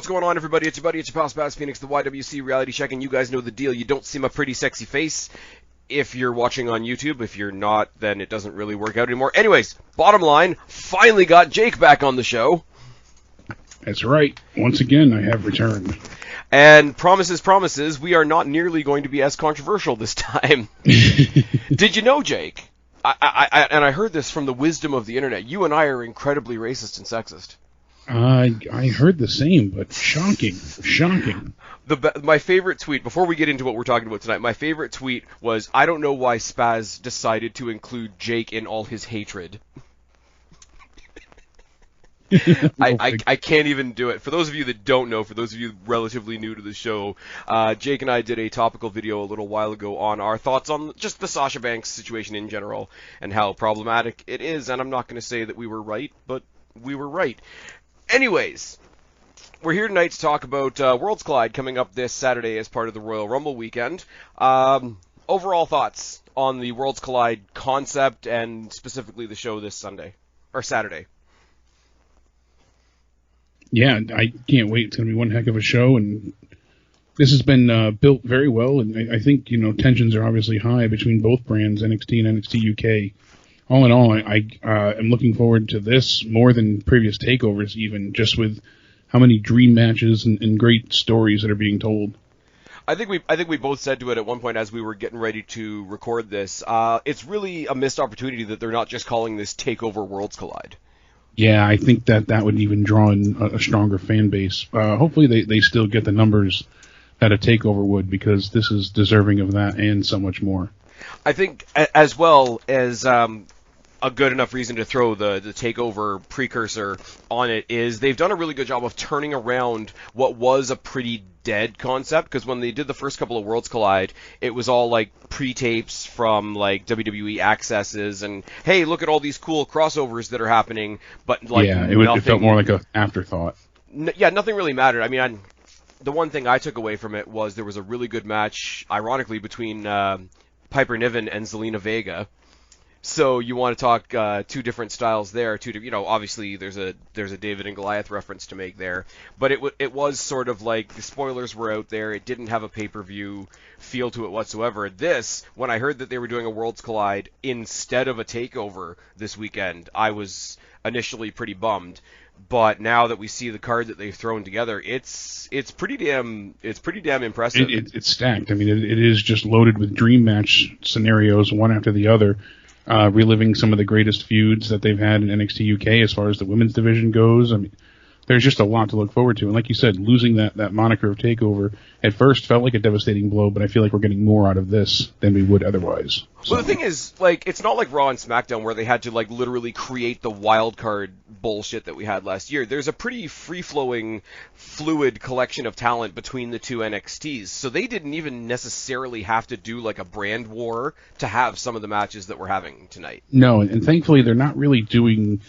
What's going on, everybody? It's your buddy, it's your pal Spaz Phoenix, the YWC Reality Check, and you guys know the deal. You don't see my pretty sexy face if you're watching on YouTube. If you're not, then it doesn't really work out anymore. Anyways, bottom line, finally got Jake back on the show. That's right. Once again, I have returned. And promises, we are not nearly going to be as controversial this time. Did you know, Jake? I heard this from the wisdom of the internet. You and I are incredibly racist and sexist. I heard the same, but shocking. My favorite tweet, before we get into what we're talking about tonight, my favorite tweet was, I don't know why Spaz decided to include Jake in all his hatred. I can't even do it. For those of you that don't know, for those of you relatively new to the show, Jake and I did a topical video a little while ago on our thoughts on just the Sasha Banks situation in general and how problematic it is, and I'm not going to say that we were right, but we were right. Anyways, we're here tonight to talk about Worlds Collide coming up this Saturday as part of the Royal Rumble weekend. Overall thoughts on the Worlds Collide concept and specifically the show this Sunday, or Saturday. Yeah, I can't wait. It's going to be one heck of a show, and this has been built very well, and I think, tensions are obviously high between both brands, NXT and NXT UK. All in all, I am looking forward to this more than previous takeovers, even, just with how many dream matches and great stories that are being told. I think we both said to it at one point as we were getting ready to record this, it's really a missed opportunity that they're not just calling this TakeOver Worlds Collide. Yeah, I think that would even draw in a stronger fan base. Hopefully they still get the numbers that a TakeOver would, because this is deserving of that and so much more. I think, as well as a good enough reason to throw the TakeOver precursor on it, is they've done a really good job of turning around what was a pretty dead concept, because when they did the first couple of Worlds Collide, it was all like pre-tapes from like WWE Accesses and, hey, look at all these cool crossovers that are happening, but like it felt more like an afterthought. Nothing really mattered. I mean, the one thing I took away from it was there was a really good match, ironically, between Piper Niven and Zelina Vega. So you want to talk two different styles there. Obviously there's a David and Goliath reference to make there, but it was sort of like the spoilers were out there. It didn't have a pay-per-view feel to it whatsoever. This, when I heard that they were doing a Worlds Collide instead of a takeover this weekend, I was initially pretty bummed. But now that we see the card that they've thrown together, it's pretty damn impressive. It's stacked. I mean, it is just loaded with dream match scenarios, one after the other. Reliving some of the greatest feuds that they've had in NXT UK as far as the women's division goes. I mean, there's just a lot to look forward to. And like you said, losing that moniker of TakeOver at first felt like a devastating blow, but I feel like we're getting more out of this than we would otherwise. Well, the thing is, like, it's not like Raw and SmackDown where they had to, like, literally create the wild card bullshit that we had last year. There's a pretty free-flowing, fluid collection of talent between the two NXTs, so they didn't even necessarily have to do, like, a brand war to have some of the matches that we're having tonight. No, and thankfully they're not really doing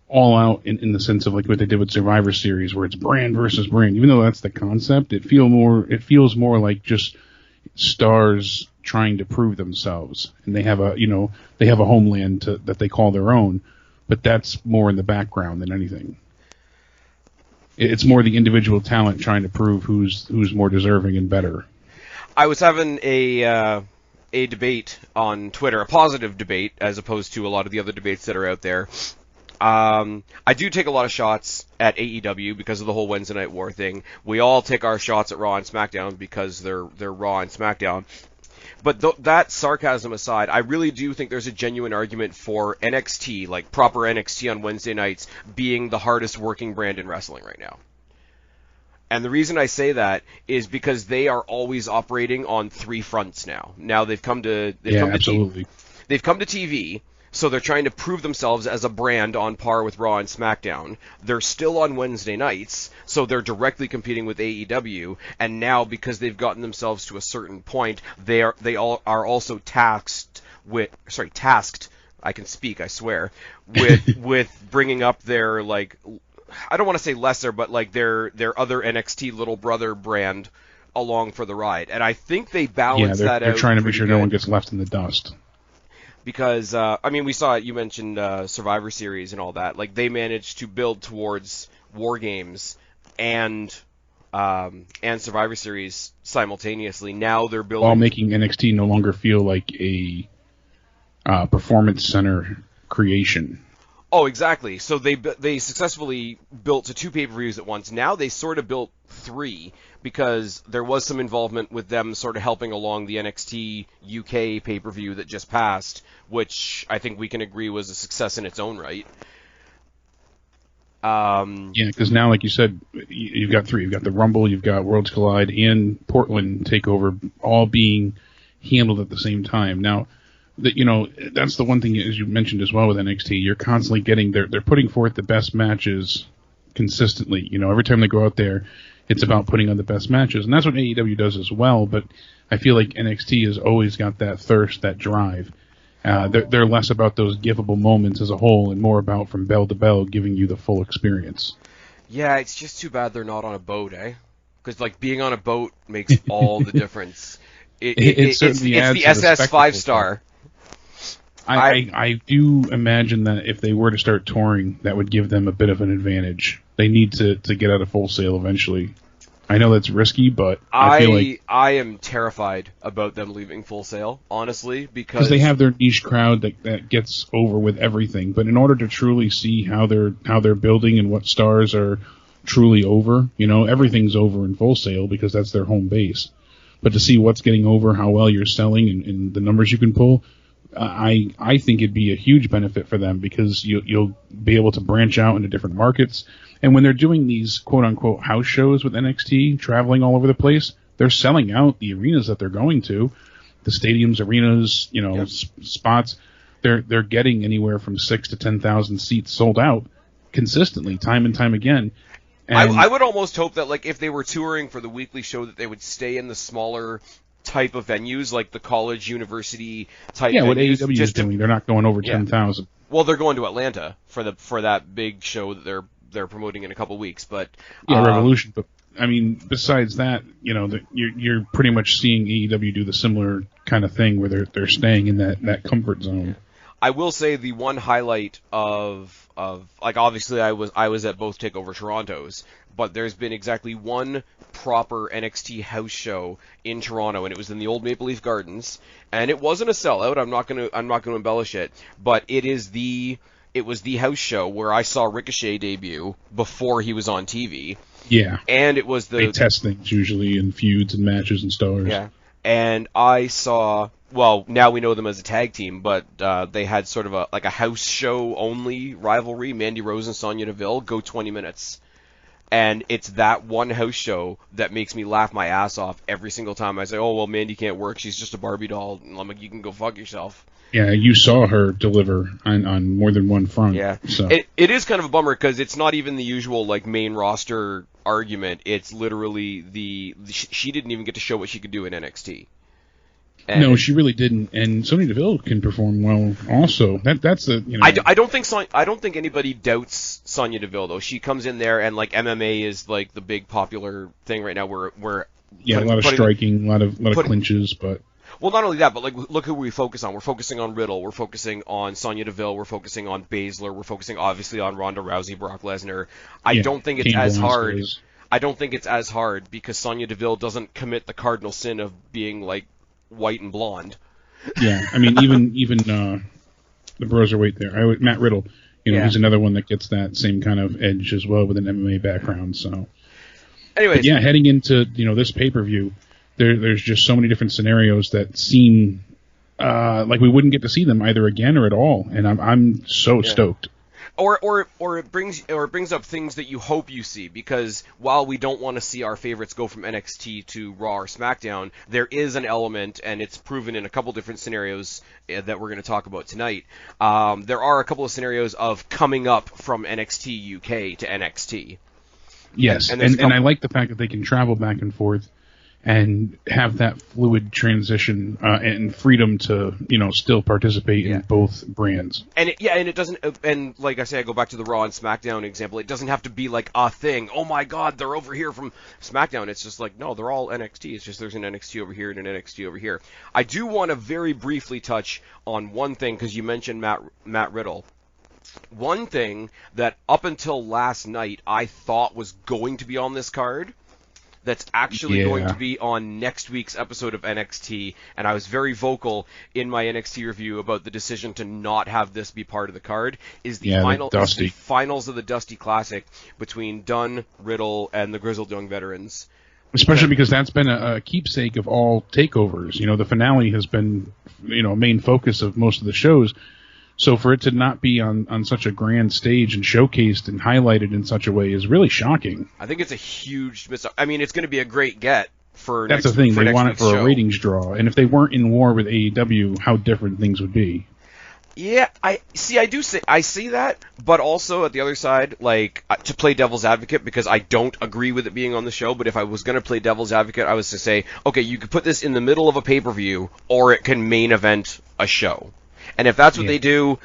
all out in the sense of like what they did with Survivor Series, where it's brand versus brand. Even though that's the concept, it feels more like just stars trying to prove themselves, and they have a homeland that they call their own, but that's more in the background than anything. It's more the individual talent trying to prove who's more deserving and better. I was having a debate on Twitter, a positive debate, as opposed to a lot of the other debates that are out there. I do take a lot of shots at AEW because of the whole Wednesday Night War thing. We all take our shots at Raw and SmackDown because they're Raw and SmackDown. But that sarcasm aside, I really do think there's a genuine argument for NXT, like proper NXT on Wednesday nights, being the hardest working brand in wrestling right now. And the reason I say that is because they are always operating on three fronts now. Now they've come to TV. So they're trying to prove themselves as a brand on par with Raw and SmackDown. They're still on Wednesday nights, so they're directly competing with AEW. And now, because they've gotten themselves to a certain point, they are also tasked. I can speak, I swear. With bringing up their, like, I don't want to say lesser, but like their other NXT little brother brand along for the ride. And I think they balance that out. They're trying to make sure no one gets left in the dust. Because, we saw it, you mentioned Survivor Series and all that. Like, they managed to build towards War Games and Survivor Series simultaneously. Now they're building, while making NXT no longer feel like a performance center creation. Oh, exactly. So they successfully built to 2 pay-per-views at once. Now they sort of built 3 because there was some involvement with them sort of helping along the NXT UK pay-per-view that just passed, which I think we can agree was a success in its own right. Yeah, because now, like you said, you've got 3. You've got the Rumble, you've got Worlds Collide, and Portland Takeover all being handled at the same time. Now, that's the one thing, as you mentioned as well with NXT, you're constantly getting, they're putting forth the best matches consistently. Every time they go out there, it's about putting on the best matches. And that's what AEW does as well, but I feel like NXT has always got that thirst, that drive. They're less about those giveable moments as a whole and more about from bell to bell giving you the full experience. Yeah, it's just too bad they're not on a boat, eh? Because being on a boat makes all the difference. It's the SS 5-star. I do imagine that if they were to start touring, that would give them a bit of an advantage. They need to get out of Full Sail eventually. I know that's risky, but I feel like I am terrified about them leaving Full Sail, honestly, because they have their niche crowd that gets over with everything. But in order to truly see how they're building and what stars are truly over, everything's over in Full Sail because that's their home base. But to see what's getting over, how well you're selling, and the numbers you can pull, I think it'd be a huge benefit for them because you'll be able to branch out into different markets. And when they're doing these quote-unquote house shows with NXT, traveling all over the place, they're selling out the arenas that they're going to, the stadiums, arenas, Yep. spots. They're getting anywhere from 6,000 to 10,000 seats sold out consistently, time and time again. And I would almost hope that if they were touring for the weekly show, that they would stay in the smaller type of venues, like the college, university type venues. Yeah, what AEW is doing, they're not going over 10,000. Well, they're going to Atlanta for that big show that they're promoting in a couple weeks, but Revolution. But I mean, besides that, you're pretty much seeing AEW do the similar kind of thing where they're staying in that comfort zone. I will say the one highlight of obviously I was at both Takeover Torontos, but there's been exactly one proper NXT house show in Toronto, and it was in the old Maple Leaf Gardens, and it wasn't a sellout. I'm not gonna embellish it, but it was the house show where I saw Ricochet debut before he was on TV. Yeah, and it was they test things usually in feuds and matches and stars. Yeah, and I saw. Well, now we know them as a tag team, but they had sort of a house show only rivalry. Mandy Rose and Sonya Deville go 20 minutes. And it's that one house show that makes me laugh my ass off every single time. I say, oh, well, Mandy can't work. She's just a Barbie doll. And I'm like, you can go fuck yourself. Yeah, you saw her deliver on more than one front. Yeah, so. It is kind of a bummer because it's not even the usual main roster argument. It's literally she didn't even get to show what she could do in NXT. And no, she really didn't, and Sonya Deville can perform well. Also, that's the I don't think anybody doubts Sonya Deville though. She comes in there and MMA is the big popular thing right now. We're a lot of striking, a lot of clinches, but well, not only that, but look who we focus on. We're focusing on Riddle. We're focusing on Sonya Deville. We're focusing on Baszler. We're focusing obviously on Ronda Rousey, Brock Lesnar. I don't think it's as hard. I don't think it's as hard because Sonya Deville doesn't commit the cardinal sin of being white and blonde. Yeah, I mean, even the Broserweight there, Matt Riddle, he's another one that gets that same kind of edge as well with an MMA background. So, anyways, but yeah, heading into this pay-per-view, there's just so many different scenarios that seem like we wouldn't get to see them either again or at all, and I'm so stoked. Or it brings up things that you hope you see, because while we don't want to see our favorites go from NXT to Raw or SmackDown, there is an element, and it's proven in a couple different scenarios that we're going to talk about tonight. There are a couple of scenarios of coming up from NXT UK to NXT. Yes, and I like the fact that they can travel back and forth and have that fluid transition and freedom to still participate in both brands. And it doesn't. And like I say, I go back to the Raw and SmackDown example. It doesn't have to be a thing. Oh my God, they're over here from SmackDown. It's just no, they're all NXT. It's just there's an NXT over here and an NXT over here. I do want to very briefly touch on one thing because you mentioned Matt Riddle. One thing that up until last night I thought was going to be on this card, that's actually going to be on next week's episode of NXT, and I was very vocal in my NXT review about the decision to not have this be part of the card, is the finals of the Dusty Classic between Dunn, Riddle, and the Grizzled Young Veterans. Especially because that's been a keepsake of all takeovers. The finale has been, a main focus of most of the shows. So for it to not be on such a grand stage and showcased and highlighted in such a way is really shocking. I think it's a huge miss. I mean, it's going to be a great get for That's the thing. They want it for a ratings draw. And if they weren't in war with AEW, how different things would be. Yeah, I see that, but also at the other side, like, to play devil's advocate, because I don't agree with it being on the show, but if I was going to play devil's advocate, I was to say, okay, you could put this in the middle of a pay-per-view, or it can main event a show. And if that's what they do,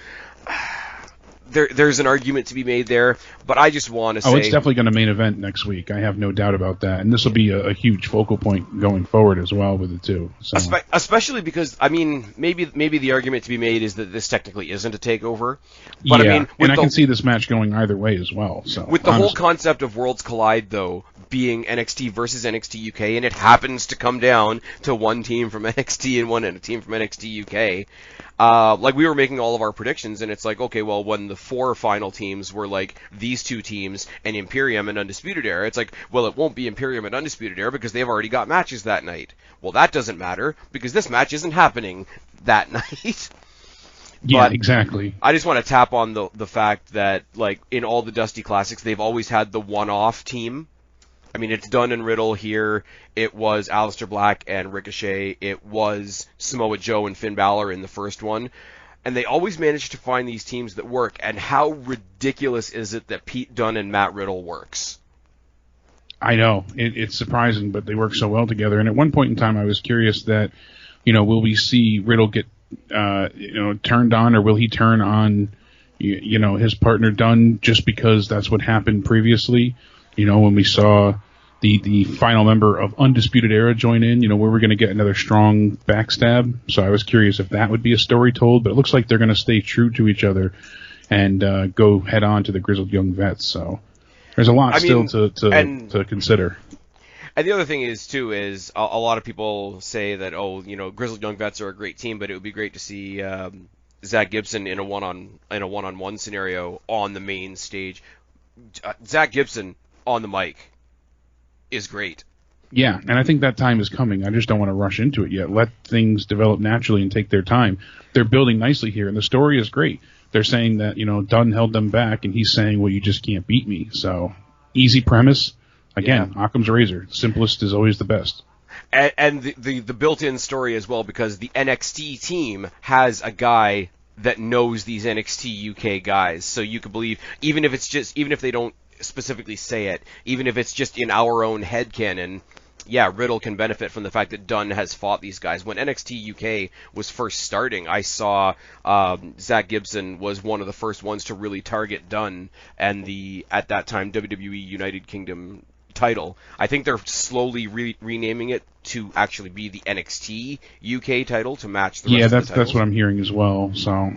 there's an argument to be made there, but I just want to say... Oh, it's definitely going to main event next week. I have no doubt about that. And this will be a huge focal point going forward as well with it, too. So. Especially because, I mean, maybe the argument to be made is that this technically isn't a takeover. But yeah, I mean, and I can see this match going either way as well. So with the whole concept of Worlds Collide, though, being NXT versus NXT UK, and it happens to come down to one team from NXT and one team from NXT UK... like, we were making all of our predictions, and it's like, okay, well, when the 4 final teams were, like, these 2 teams and Imperium and Undisputed Era, it's like, well, it won't be Imperium and Undisputed Era because they've already got matches that night. Well, that doesn't matter because this match isn't happening that night. Yeah, exactly. I just want to tap on the fact that, like, in all the Dusty Classics, they've always had the one-off team. I mean, it's Dunn and Riddle here. It was Aleister Black and Ricochet. It was Samoa Joe and Finn Balor in the first one. And they always manage to find these teams that work. And how ridiculous is it that Pete Dunne and Matt Riddle works? I know. It's surprising, but they work so well together. And at one point in time, I was curious that, will we see Riddle get, turned on, or will he turn on, his partner Dunne just because that's what happened previously? When we saw the final member of Undisputed Era join in, where we're going to get another strong backstab. So I was curious if that would be a story told, but it looks like they're going to stay true to each other and go head on to the Grizzled Young Vets. So there's a lot still to consider. And the other thing is a lot of people say that, Grizzled Young Vets are a great team, but it would be great to see Zach Gibson in a one-on-one scenario on the main stage. Zach Gibson on the mic is great. Yeah, and I think that time is coming. I just don't want to rush into it yet. Let things develop naturally and take their time. They're building nicely here, and the story is great. They're saying that, Dunn held them back, and he's saying, well, you just can't beat me. So, easy premise. Again, Occam's razor. Simplest is always the best. And the built-in story as well, because the NXT team has a guy that knows these NXT UK guys. So you could believe, even if they don't specifically say it, even if it's just in our own headcanon, Riddle can benefit from the fact that Dunn has fought these guys. When NXT UK was first starting, I saw Zach Gibson was one of the first ones to really target Dunn and the, at that time, WWE United Kingdom title. I think they're slowly renaming it to actually be the NXT UK title to match the rest of the titles. Yeah, that's what I'm hearing as well. So,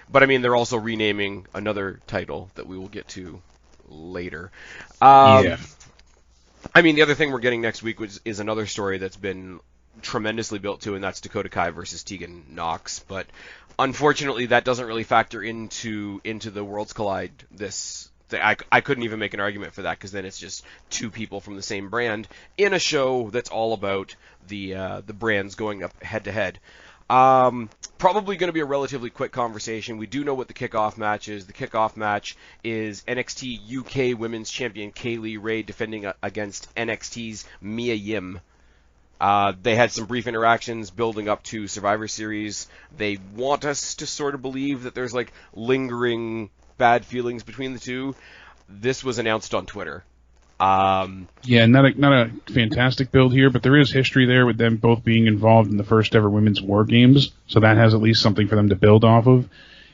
but I mean, they're also renaming another title that we will get to later. I mean, the other thing we're getting next week is another story that's been tremendously built to, and that's Dakota Kai versus Tegan Nox. But unfortunately, that doesn't really factor into the Worlds Collide I couldn't even make an argument for that, because then it's just 2 people from the same brand in a show that's all about the brands going up head to head. Probably going to be a relatively quick conversation. We do know what the kickoff match is. The kickoff match is NXT UK Women's Champion Kaylee Ray defending against NXT's Mia Yim. They had some brief interactions building up to Survivor Series. They want us to sort of believe that there's like lingering bad feelings between the two. This was announced on Twitter. Not a fantastic build here, but there is history there with them both being involved in the first ever women's war games, so that has at least something for them to build off of.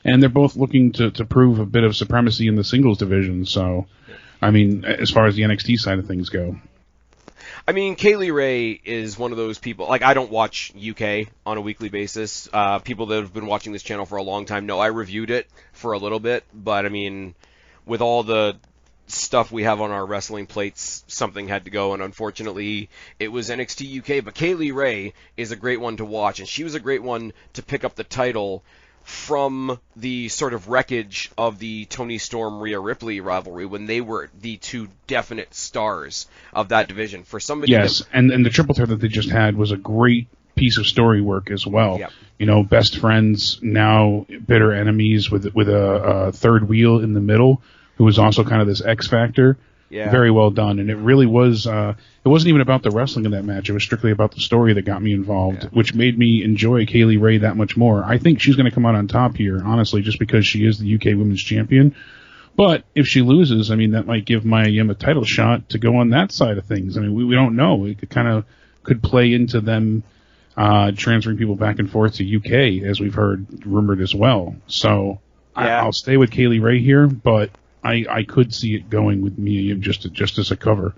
And they're both looking to prove a bit of supremacy in the singles division, so, I mean, as far as the NXT side of things go. I mean, Kaylee Ray is one of those people. Like, I don't watch UK on a weekly basis. People that have been watching this channel for a long time know I reviewed it for a little bit, but I mean, with all the stuff we have on our wrestling plates, something had to go, and unfortunately, it was NXT UK. But Kaylee Ray is a great one to watch, and she was a great one to pick up the title from the sort of wreckage of the Toni Storm Rhea Ripley rivalry when they were the two definite stars of that division. For somebody, yes, and the triple threat that they just had was a great piece of story work as well. Yep. You know, best friends, now bitter enemies with a third wheel in the middle, who was also kind of this X factor. Yeah. Very well done, and it really was. It wasn't even about the wrestling in that match. It was strictly about the story that got me involved, which made me enjoy Kaylee Ray that much more. I think she's going to come out on top here, honestly, just because she is the UK Women's Champion. But if she loses, I mean, that might give Mia Yim a title shot to go on that side of things. I mean, we don't know. It could play into them transferring people back and forth to UK, as we've heard rumored as well. So I'll stay with Kaylee Ray here, but I could see it going with Mia Yim just as a cover.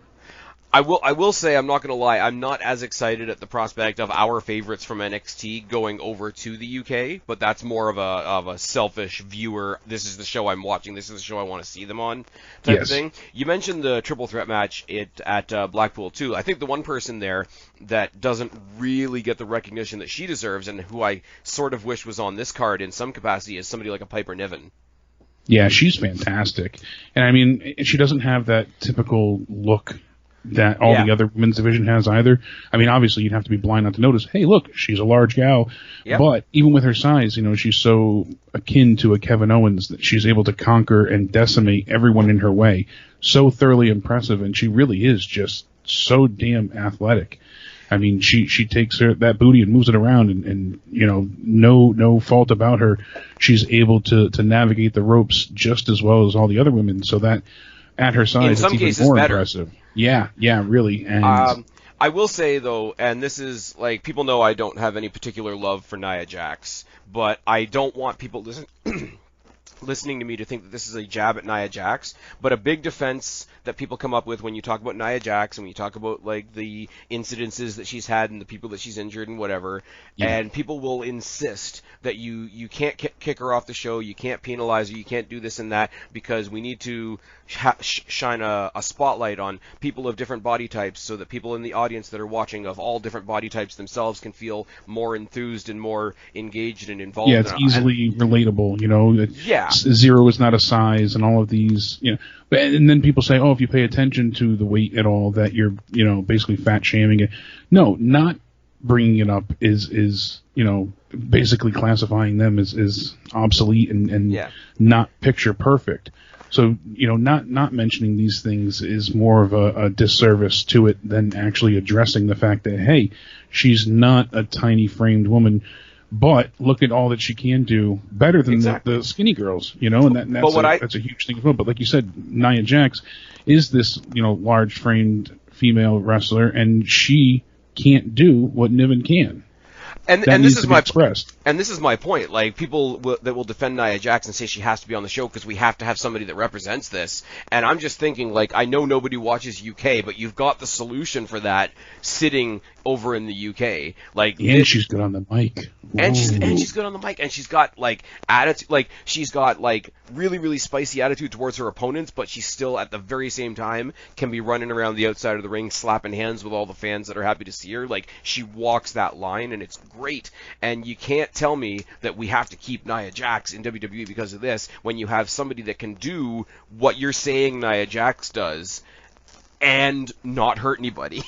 I will say, I'm not going to lie, I'm not as excited at the prospect of our favorites from NXT going over to the UK, but that's more of a selfish viewer. This is the show I'm watching. This is the show I want to see them on type of thing. You mentioned the triple threat match at Blackpool too. I think the one person there that doesn't really get the recognition that she deserves, and who I sort of wish was on this card in some capacity, is somebody like a Piper Niven. Yeah, she's fantastic. And I mean, she doesn't have that typical look that all the other women's division has either. I mean, obviously you'd have to be blind not to notice, hey, look, she's a large gal. Yep. But even with her size, you know, she's so akin to a Kevin Owens that she's able to conquer and decimate everyone in her way. So thoroughly impressive, and she really is just so damn athletic. I mean, she takes that booty and moves it around, and you know, no fault about her. She's able to navigate the ropes just as well as all the other women. So that at her size, it's even more impressive. Yeah, really. And I will say though, and this is like, people know I don't have any particular love for Nia Jax, but I don't want people listening to me to think that this is a jab at Nia Jax, but a big defense that people come up with when you talk about Nia Jax and when you talk about like the incidences that she's had and the people that she's injured and whatever, and people will insist that you can't kick her off the show, you can't penalize her, you can't do this and that, because we need to shine a spotlight on people of different body types so that people in the audience that are watching of all different body types themselves can feel more enthused and more engaged and involved. Yeah, it's easily relatable, you know. Yeah. Zero is not a size, and all of these, you know. And then people say, oh, if you pay attention to the weight at all, that you're, you know, basically fat shaming it. No, not bringing it up is you know, basically classifying them as obsolete and not picture perfect. So, you know, not mentioning these things is more of a disservice to it than actually addressing the fact that, hey, she's not a tiny framed woman, but look at all that she can do better than the skinny girls, you know, and that's a huge thing as well. But like you said, Nia Jax is this, you know, large framed female wrestler, and she can't do what Niven can. And this is my point. Like, people that will defend Nia Jax and say she has to be on the show because we have to have somebody that represents this. And I'm just thinking, like, I know nobody watches UK, but you've got the solution for that sitting over in the UK. Like, and she's good on the mic. And she's good on the mic, and she's got like attitude, like she's got like really spicy attitude towards her opponents, but she still at the very same time can be running around the outside of the ring slapping hands with all the fans that are happy to see her. Like, she walks that line, and it's great. And you can't tell me that we have to keep Nia Jax in WWE because of this, when you have somebody that can do what you're saying Nia Jax does and not hurt anybody.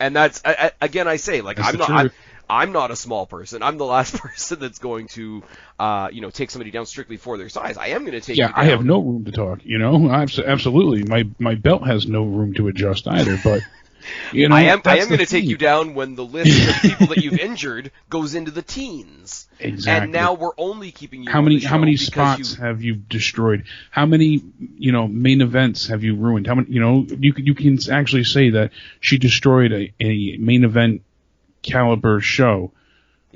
And that's, again, I say, like, I'm not a small person. I'm the last person that's going to, take somebody down strictly for their size. I am going to take you down. I have no room to talk, you know. Absolutely. My belt has no room to adjust either, but, you know. I am going to take you down when the list of people that you've injured goes into the teens. Exactly. And now we're only keeping you How many spots have you destroyed? How many, you know, main events have you ruined? How many, you know, you can actually say that she destroyed a main event caliber show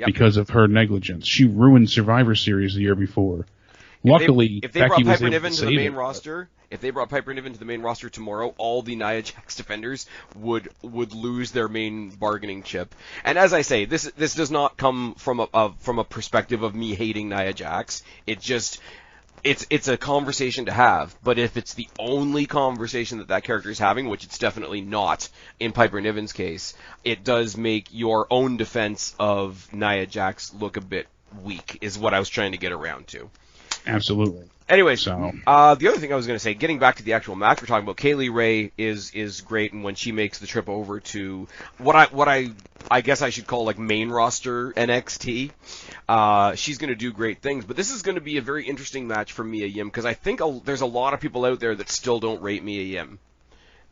because of her negligence. She ruined Survivor Series the year before. Luckily, if they brought Becky was Piper able Niven to to the save main it. roster, if they brought Piper Niven to the main roster tomorrow, all the Nia Jax defenders would lose their main bargaining chip. And as I say, this does not come from a perspective of me hating Nia Jax. It's a conversation to have, but if it's the only conversation that character is having, which it's definitely not in Piper Niven's case, it does make your own defense of Nia Jax look a bit weak, is what I was trying to get around to. Absolutely. Anyways, the other thing I was going to say, getting back to the actual match we're talking about, Kaylee Ray is great, and when she makes the trip over to what I guess I should call like main roster NXT, she's going to do great things. But this is going to be a very interesting match for Mia Yim, because I think there's a lot of people out there that still don't rate Mia Yim,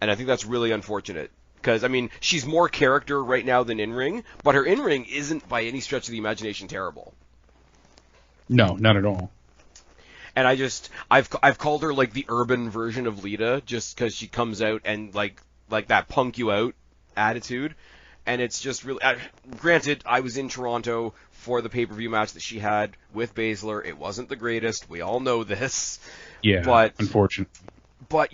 and I think that's really unfortunate. Because, I mean, she's more character right now than in-ring, but her in-ring isn't by any stretch of the imagination terrible. No, not at all. And I've called her like the urban version of Lita, just because she comes out and like that punk you out attitude, and it's just really. Granted, I was in Toronto for the pay-per-view match that she had with Baszler. It wasn't the greatest. We all know this. Yeah, but unfortunate. But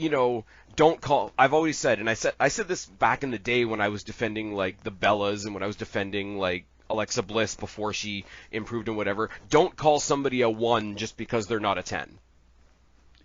don't call. I've always said, and I said this back in the day when I was defending like the Bellas and when I was defending like Alexa Bliss before she improved and whatever. Don't call somebody a 1 just because they're not a 10.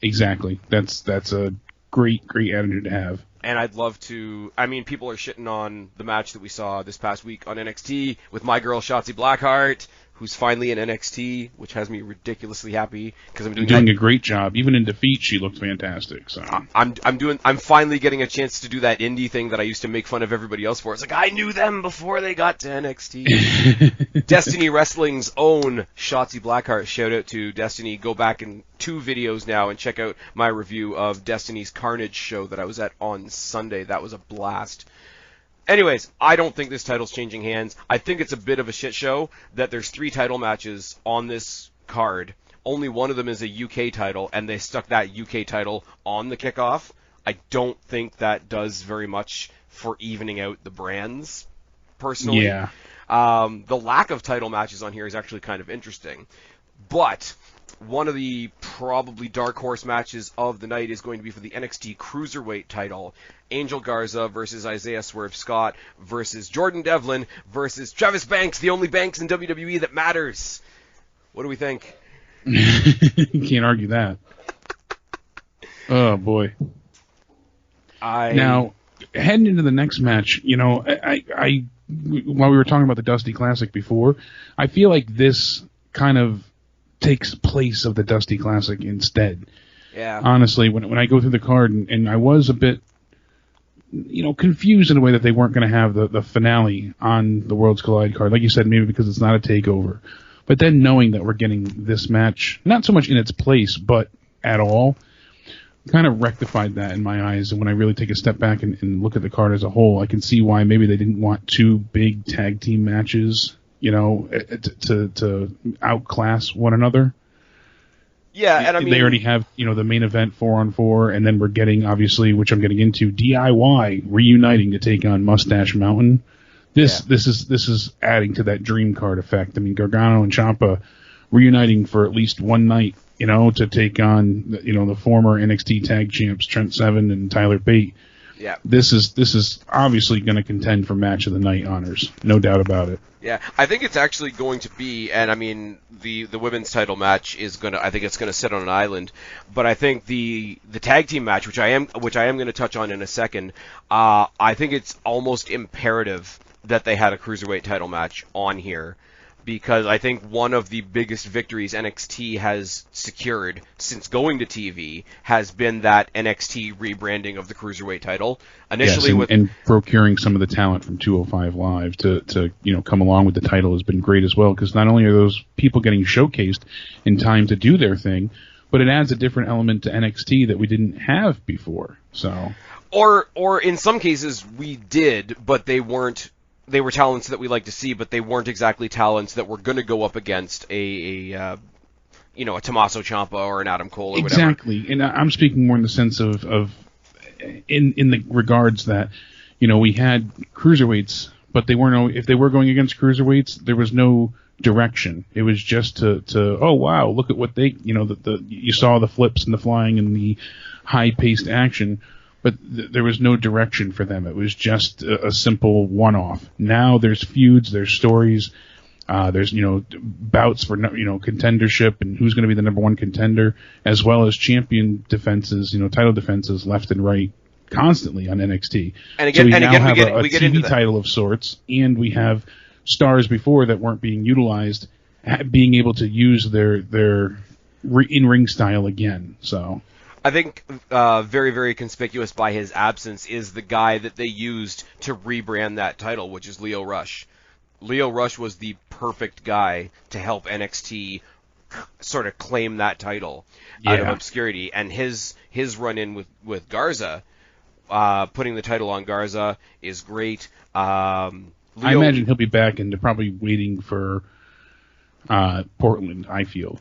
Exactly. That's a great attitude to have. And I'd love to. I mean, people are shitting on the match that we saw this past week on NXT with my girl Shotzi Blackheart, who's finally in NXT, which has me ridiculously happy because I'm doing a great job. Even in defeat, she looked fantastic. So I'm finally getting a chance to do that indie thing that I used to make fun of everybody else for. It's like I knew them before they got to NXT. Destiny Wrestling's own Shotzi Blackheart. Shout out to Destiny. Go back in 2 videos now and check out my review of Destiny's Carnage show that I was at on Sunday. That was a blast. Anyways, I don't think this title's changing hands. I think it's a bit of a shit show that there's 3 title matches on this card. Only one of them is a UK title, and they stuck that UK title on the kickoff. I don't think that does very much for evening out the brands, personally. Yeah. The lack of title matches on here is actually kind of interesting. But one of the probably dark horse matches of the night is going to be for the NXT Cruiserweight title. Angel Garza versus Isaiah Swerve Scott versus Jordan Devlin versus Travis Banks, the only Banks in WWE that matters. What do we think? You can't argue that. Oh, boy. Now, heading into the next match, I while we were talking about the Dusty Classic before, I feel like this kind of takes place of the Dusty Classic instead. Yeah. Honestly, when I go through the card, and I was a bit, confused in a way that they weren't going to have the finale on the Worlds Collide card. Like you said, maybe because it's not a takeover. But then knowing that we're getting this match, not so much in its place, but at all, kind of rectified that in my eyes. And when I really take a step back and look at the card as a whole, I can see why maybe they didn't want 2 big tag team matches, to outclass one another. Yeah, and I mean, they already have, the main event 4-on-4, and then we're getting, obviously, which I'm getting into, DIY reuniting to take on Mustache Mountain. This is adding to that dream card effect. I mean, Gargano and Ciampa reuniting for at least one night, to take on, the former NXT tag champs Trent Seven and Tyler Bate. Yeah. This is obviously going to contend for match of the night honors, no doubt about it. Yeah, I think it's actually going to be, and I mean, the women's title match is I think it's gonna sit on an island, but I think the tag team match, which I am gonna touch on in a second, I think it's almost imperative that they had a cruiserweight title match on here, because I think one of the biggest victories NXT has secured since going to TV has been that NXT rebranding of the Cruiserweight title. Initially, and procuring some of the talent from 205 Live to come along with the title has been great as well, because not only are those people getting showcased in time to do their thing, but it adds a different element to NXT that we didn't have before. So, or in some cases we did, but they weren't. They were talents that we like to see, but they weren't exactly talents that were going to go up against a Tommaso Ciampa or an Adam Cole or whatever. Exactly, and I'm speaking more in the sense of in the regards that we had cruiserweights, but they weren't. If they were going against cruiserweights, there was no direction. It was just to oh wow, look at what they, you saw the flips and the flying and the high-paced action, but there was no direction for them. It was just a simple one-off. Now there's feuds, there's stories, there's bouts for contendership and who's going to be the number one contender, as well as champion defenses, title defenses left and right constantly on NXT. And again, so we now have a we get TV into that. title of sorts, and we have stars before that weren't being utilized being able to use their in-ring style again. So I think very, very conspicuous by his absence is the guy that they used to rebrand that title, which is Lio Rush. Lio Rush was the perfect guy to help NXT sort of claim that title out of obscurity. And his run-in with Garza, putting the title on Garza, is great. I imagine he'll be back and they're probably waiting for Portland, I feel.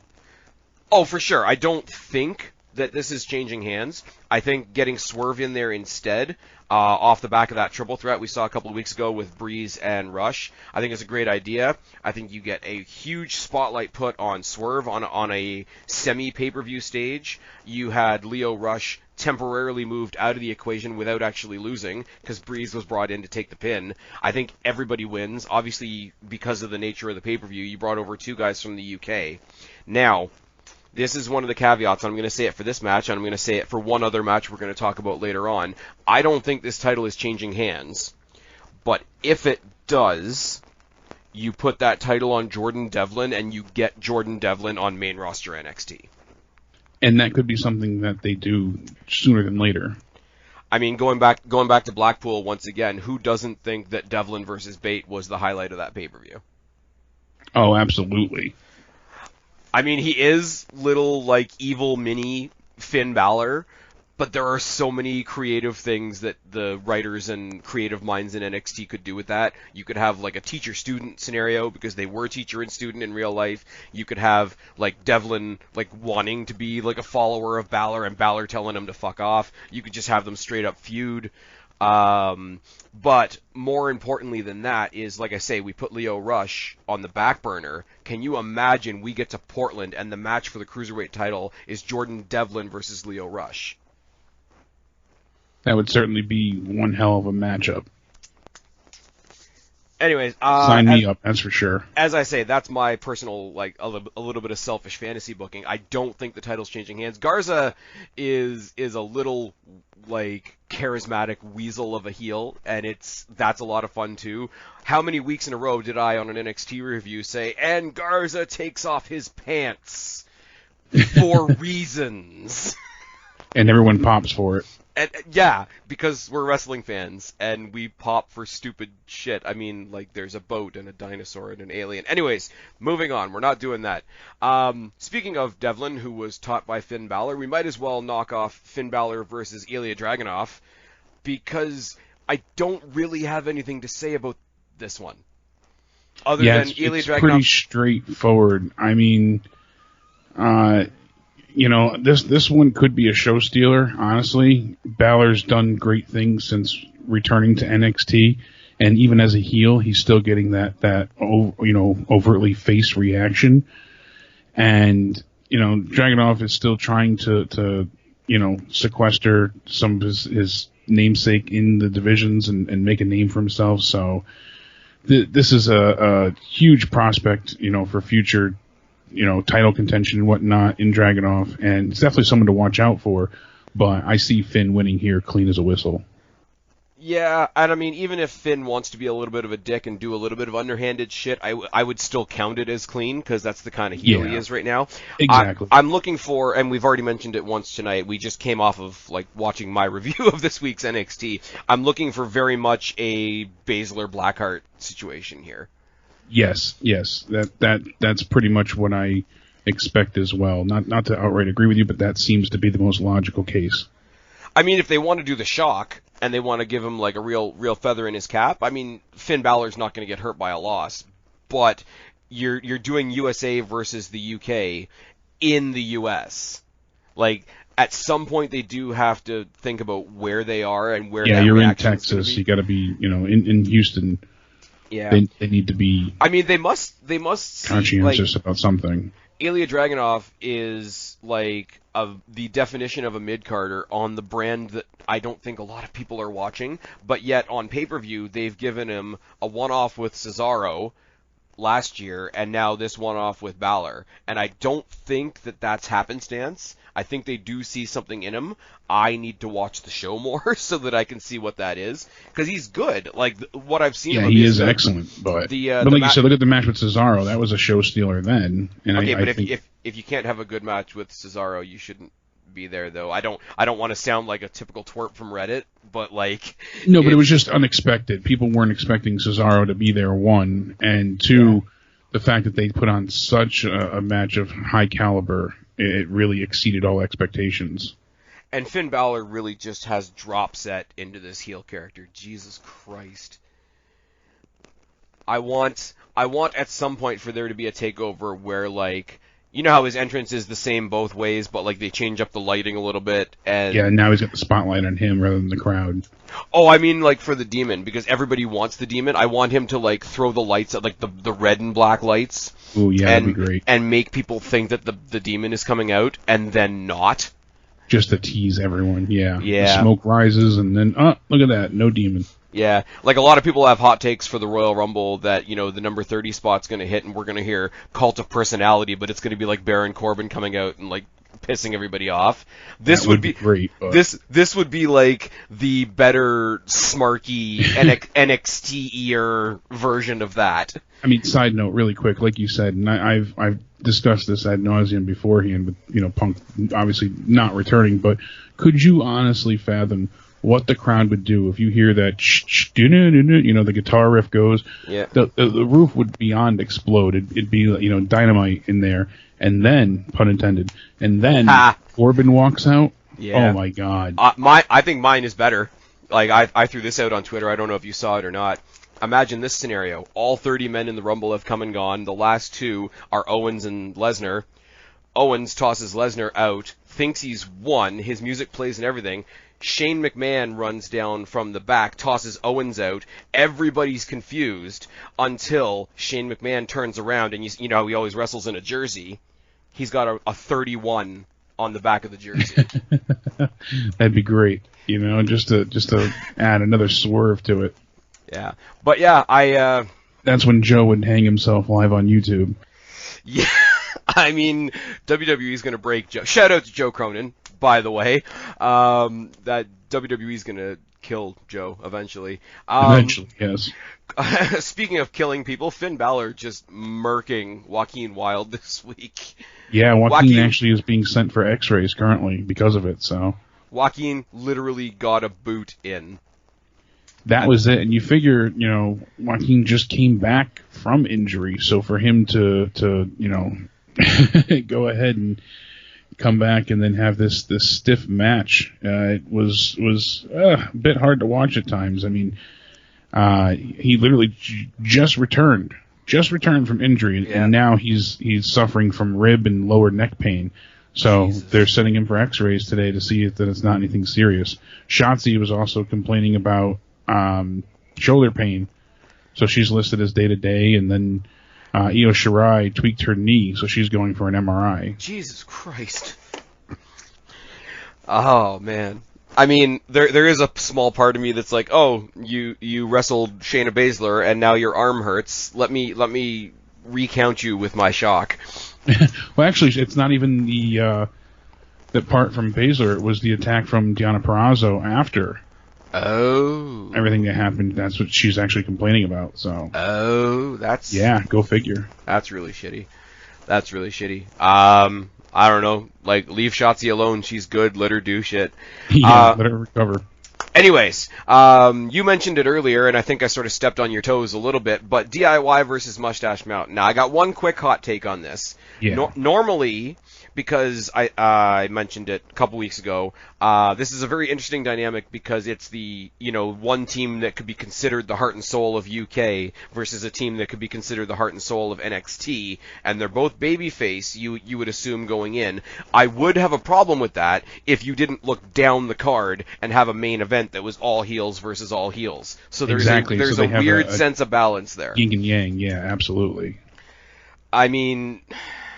Oh, for sure. I don't think that this is changing hands. I think getting Swerve in there instead, off the back of that triple threat we saw a couple of weeks ago with Breeze and Rush, I think it's a great idea. I think you get a huge spotlight put on Swerve on a semi-pay-per-view stage. You had Lio Rush temporarily moved out of the equation without actually losing, because Breeze was brought in to take the pin. I think everybody wins. Obviously, because of the nature of the pay-per-view, you brought over two guys from the UK. Now, this is one of the caveats. I'm going to say it for this match, and I'm going to say it for one other match we're going to talk about later on. I don't think this title is changing hands, but if it does, you put that title on Jordan Devlin, and you get Jordan Devlin on main roster NXT. And that could be something that they do sooner than later. I mean, going back to Blackpool once again, who doesn't think that Devlin versus Bate was the highlight of that pay-per-view? Oh, absolutely. I mean, he is little, evil mini Finn Balor, but there are so many creative things that the writers and creative minds in NXT could do with that. You could have, a teacher-student scenario, because they were teacher and student in real life. You could have, Devlin, wanting to be, a follower of Balor, and Balor telling him to fuck off. You could just have them straight-up feud. But more importantly than that is, like I say, we put Lio Rush on the back burner. Can you imagine we get to Portland and the match for the Cruiserweight title is Jordan Devlin versus Lio Rush? That would certainly be one hell of a matchup. Anyways, sign me up, that's for sure. As I say, that's my personal, a little bit of selfish fantasy booking. I don't think the title's changing hands. Garza is a little, charismatic weasel of a heel, and that's a lot of fun too. How many weeks in a row did I, on an NXT review, say, and Garza takes off his pants for reasons? And everyone pops for it. And, yeah, because we're wrestling fans, and we pop for stupid shit. I mean, there's a boat and a dinosaur and an alien. Anyways, moving on. We're not doing that. Speaking of Devlin, who was taught by Finn Balor, we might as well knock off Finn Balor versus Ilya Dragunov, because I don't really have anything to say about this one. Other than Ilya Dragunov. It's pretty straightforward. I mean, this one could be a show stealer, honestly. Balor's done great things since returning to NXT, and even as a heel, he's still getting that overtly face reaction. And, Dragunov is still trying to sequester some of his namesake in the divisions and make a name for himself. So this is a huge prospect, for future title contention and whatnot in Dragunov, and it's definitely someone to watch out for, but I see Finn winning here clean as a whistle. Yeah, and I mean, even if Finn wants to be a little bit of a dick and do a little bit of underhanded shit, I would still count it as clean, because that's the kind of heel he is right now. Exactly. I'm looking for, and we've already mentioned it once tonight, we just came off of, watching my review of this week's NXT. I'm looking for very much a Baszler Blackheart situation here. Yes, that's pretty much what I expect as well. Not to outright agree with you, but that seems to be the most logical case. I mean, if they want to do the shock and they want to give him a real feather in his cap, I mean, Finn Balor's not going to get hurt by a loss, but you're doing USA versus the UK in the US. At some point they do have to think about where they are and where. Yeah, you're in Texas. You got to be, in Houston. Yeah. They need to be. I mean, they must see, conscientious about something. Ilya Dragunov is like the definition of a mid-carder on the brand that I don't think a lot of people are watching, but yet on pay-per-view they've given him a one-off with Cesaro last year, and now this one-off with Balor. And I don't think that that's happenstance. I think they do see something in him. I need to watch the show more so that I can see what that is, because he's good. Like, what I've seen of him he is excellent. But like you said, look at the match with Cesaro. That was a show stealer then. And okay, but I think... if you can't have a good match with Cesaro, you shouldn't be there, though. I don't want to sound like a typical twerp from Reddit, but like... No, but it was just unexpected. People weren't expecting Cesaro to be there, one. And two, the fact that they put on such a match of high caliber, it really exceeded all expectations. And Finn Balor really just has drop set into this heel character. Jesus Christ. I want at some point for there to be a takeover where, like, you know how his entrance is the same both ways, but like they change up the lighting a little bit, and yeah, now he's got the spotlight on him rather than the crowd. Oh, I mean, like for the Demon, because everybody wants the Demon. I want him to like throw the lights, like the red and black lights. Oh yeah, that'd be great. And make people think that the Demon is coming out, and then not. Just to tease everyone, yeah. Yeah. The smoke rises, and then look at that, no Demon. Yeah, like a lot of people have hot takes for the Royal Rumble that, you know, the number 30 spot's going to hit and we're going to hear Cult of Personality, but it's going to be like Baron Corbin coming out and like pissing everybody off. This would be great. But... This would be like the better smarky NXT-ier version of that. I mean, side note, really quick, like you said, and I've discussed this ad nauseum beforehand with, you know, Punk obviously not returning, but could you honestly fathom what the crowd would do if you hear that, you know, the guitar riff goes? Yeah. The roof would beyond explode. It'd be, you know, dynamite in there. And then, pun intended, and then Corbin walks out. Yeah. Oh my God. I think mine is better. Like I threw this out on Twitter. I don't know if you saw it or not. Imagine this scenario. All 30 men in the Rumble have come and gone. The last two are Owens and Lesnar. Owens tosses Lesnar out, thinks he's won. His music plays and everything. Shane McMahon runs down from the back, tosses Owens out. Everybody's confused until Shane McMahon turns around, and you know how he always wrestles in a jersey. He's got a 31 on the back of the jersey. That'd be great, you know, just to add another swerve to it. Yeah, but yeah, that's when Joe would hang himself live on YouTube. Yeah, I mean, WWE's gonna break Joe. Shout out to Joe Cronin, by the way. That WWE's gonna kill Joe eventually. Eventually, yes. Speaking of killing people, Finn Balor just murking Joaquin Wilde this week. Yeah, Joaquin actually is being sent for X-rays currently because of it. So Joaquin literally got a boot in. That was it, and you figure, you know, Joaquin just came back from injury, so for him to you know, go ahead and come back and then have this stiff match, it was a bit hard to watch at times. I mean, he literally just returned from injury, and now he's suffering from rib and lower neck pain. So they're sending him for X-rays today to see that it's not anything serious. Shotzi was also complaining about shoulder pain, so she's listed as day-to-day, and then Io Shirai tweaked her knee, so she's going for an MRI. Jesus Christ. Oh, man. I mean, there is a small part of me that's like, oh, you wrestled Shayna Baszler, and now your arm hurts. Let me recount you with my shock. Well, actually, it's not even the part from Baszler. It was the attack from Deonna Purrazzo after. Oh. Everything that happened, that's what she's actually complaining about, so. Oh, that's... Yeah, go figure. That's really shitty. I don't know. Like, leave Shotzi alone. She's good. Let her do shit. Yeah, let her recover. Anyways, you mentioned it earlier, and I think I sort of stepped on your toes a little bit, but DIY versus Mustache Mountain. Now, I got one quick hot take on this. Yeah. Normally, because I mentioned it a couple weeks ago, this is a very interesting dynamic because it's the, you know, one team that could be considered the heart and soul of UK versus a team that could be considered the heart and soul of NXT, and they're both babyface, you would assume going in. I would have a problem with that if you didn't look down the card and have a main event event that was all heels versus all heels. So there's Exactly. there's So a they have weird a sense of balance there. yin and yang. Yeah, absolutely. I mean,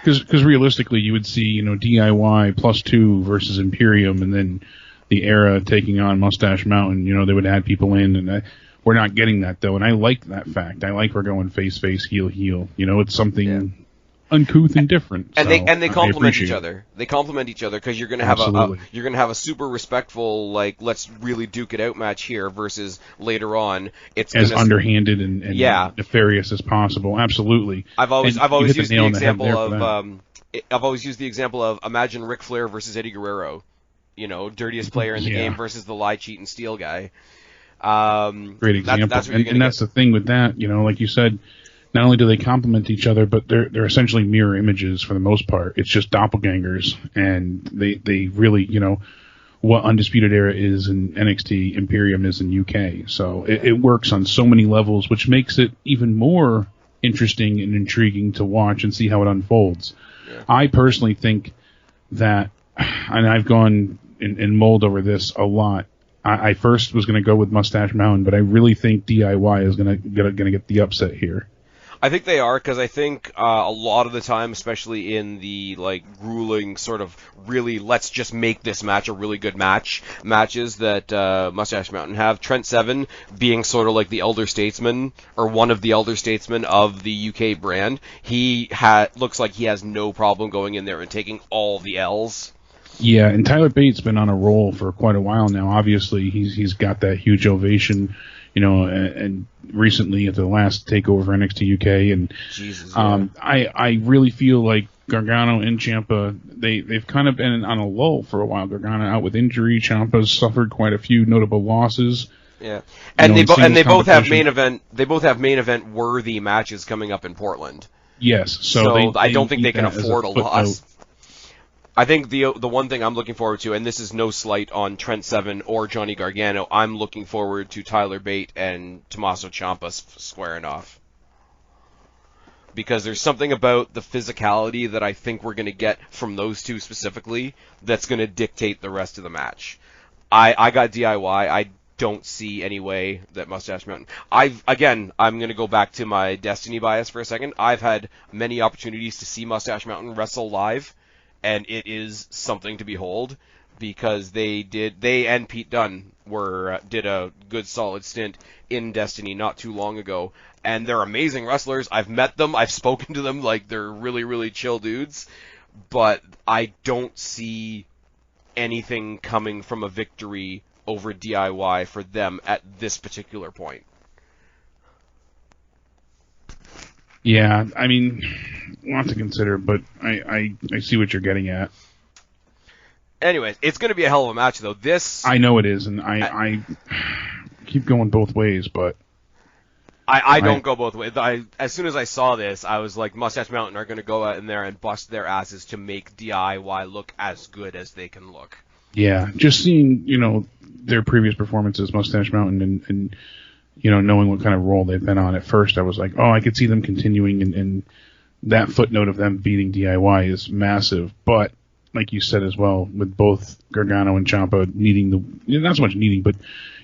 because realistically, you would see DIY +2 versus Imperium, and then the Era taking on Mustache Mountain. They would add people in, and we're not getting that though. And I like that fact. I like we're going face, heel. It's something uncouth and different. And so they complement each it. other. They complement each other because you're gonna have a super respectful, like, let's really duke it out match here versus later on it's as underhanded and nefarious as possible. Absolutely. I've always used the example of imagine Ric Flair versus Eddie Guerrero. Dirtiest player in the game versus the lie, cheat, and steal guy. Great example. That's the thing with that. Like you said, not only do they complement each other, but they're essentially mirror images for the most part. It's just doppelgangers, and they really, what Undisputed Era is in NXT, Imperium is in UK. So it works on so many levels, which makes it even more interesting and intriguing to watch and see how it unfolds. Yeah. I personally think that, and I've gone and mulled over this a lot. I first was going to go with Mustache Mountain, but I really think DIY is going to get the upset here. I think they are, because I think a lot of the time, especially in the grueling sort of really let's just make this match a really good matches that Mustache Mountain have. Trent Seven being sort of like the elder statesman, or one of the elder statesmen of the UK brand, he looks like he has no problem going in there and taking all the L's. Yeah, and Tyler Bate's been on a roll for quite a while now. Obviously, he's got that huge ovation, and recently at the last takeover for NXT UK, and Jesus, yeah. I really feel like Gargano and Ciampa, they've kind of been on a lull for a while. Gargano out with injury, Ciampa's suffered quite a few notable losses. Yeah, and they both have main event worthy matches coming up in Portland. Yes, so I don't think they can afford a loss. I think the one thing I'm looking forward to, and this is no slight on Trent Seven or Johnny Gargano, I'm looking forward to Tyler Bate and Tommaso Ciampa squaring off. Because there's something about the physicality that I think we're going to get from those two specifically that's going to dictate the rest of the match. I got DIY. I don't see any way that Mustache Mountain... I'm going to go back to my Destiny bias for a second. I've had many opportunities to see Mustache Mountain wrestle live, and it is something to behold, because they and Pete Dunne did a good solid stint in Destiny not too long ago, and they're amazing wrestlers. I've met them, I've spoken to them, they're really, really chill dudes, but I don't see anything coming from a victory over DIY for them at this particular point. Yeah, I mean, we'll have to consider, but I see what you're getting at. Anyways, it's going to be a hell of a match, though. I know it is, and I keep going both ways, but... I don't go both ways. As soon as I saw this, I was like, Mustache Mountain are going to go out in there and bust their asses to make DIY look as good as they can look. Yeah, just seeing, their previous performances, Mustache Mountain, and knowing what kind of role they've been on at first, I was like, I could see them continuing, and that footnote of them beating DIY is massive. But, like you said as well, with both Gargano and Ciampa needing not so much needing, but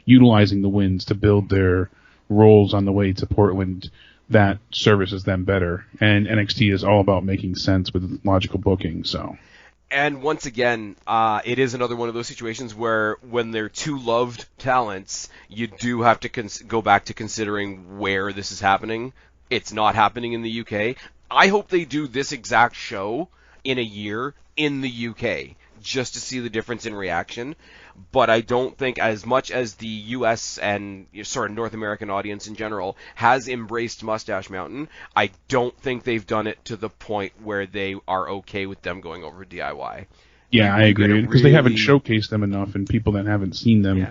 utilizing the wins to build their roles on the way to Portland, that services them better. And NXT is all about making sense with logical booking, so... And once again, it is another one of those situations where when they're two loved talents, you do have to go back to considering where this is happening. It's not happening in the UK. I hope they do this exact show in a year in the UK, just to see the difference in reaction. But I don't think, as much as the US and sort of North American audience in general has embraced Mustache Mountain, I don't think they've done it to the point where they are okay with them going over DIY. Yeah, I agree, because they haven't showcased them enough, and people that haven't seen them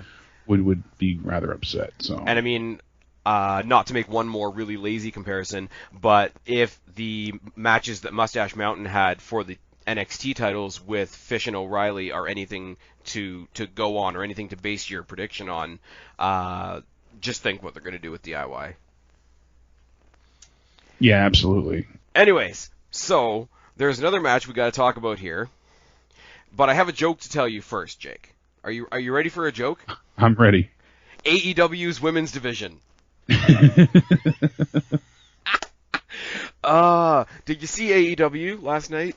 would be rather upset. So, and I mean, not to make one more really lazy comparison, but if the matches that Mustache Mountain had for the NXT titles with Fish and O'Reilly are anything to go on, or anything to base your prediction on, just think what they're going to do with DIY. Yeah, absolutely. Anyways, so there's another match we got to talk about here, but I have a joke to tell you first, Jake. Are you ready for a joke? I'm ready. AEW's women's division. Did you see AEW last night?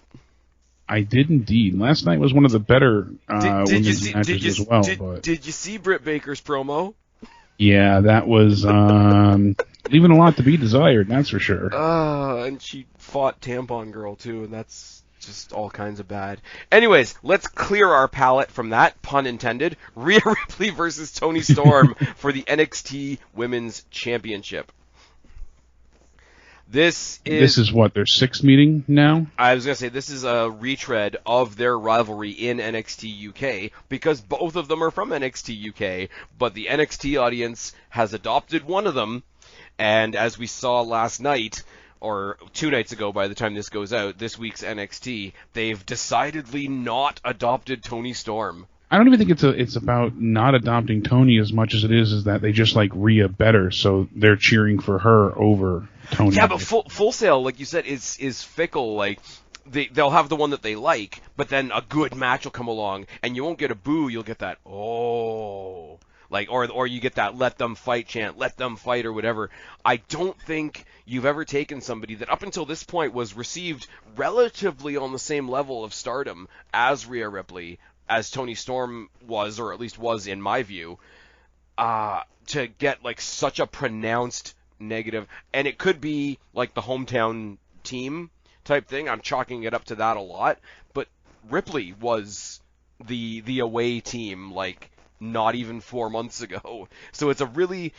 I did indeed. Last night was one of the better women's matches as well. Did you see Britt Baker's promo? Yeah, that was leaving a lot to be desired, that's for sure. And she fought Tampon Girl too, and that's just all kinds of bad. Anyways, let's clear our palate from that, pun intended. Rhea Ripley versus Toni Storm for the NXT Women's Championship. This is what, their sixth meeting now? I was going to say, this is a retread of their rivalry in NXT UK, because both of them are from NXT UK, but the NXT audience has adopted one of them, and as we saw last night, or 2 nights ago by the time this goes out, this week's NXT, they've decidedly not adopted Toni Storm. I don't even think it's about not adopting Toni as much as it is that they just like Rhea better, so they're cheering for her over Toni. Yeah, but Full Sail, like you said, is fickle. Like they'll have the one that they like, but then a good match will come along, and you won't get a boo. You'll get that or you get that let them fight chant, let them fight or whatever. I don't think you've ever taken somebody that up until this point was received relatively on the same level of stardom as Rhea Ripley, as Toni Storm was, or at least was in my view, to get like such a pronounced negative. And it could be like the hometown team type thing. I'm chalking it up to that a lot. But Ripley was the away team like not even 4 months ago. So it's a really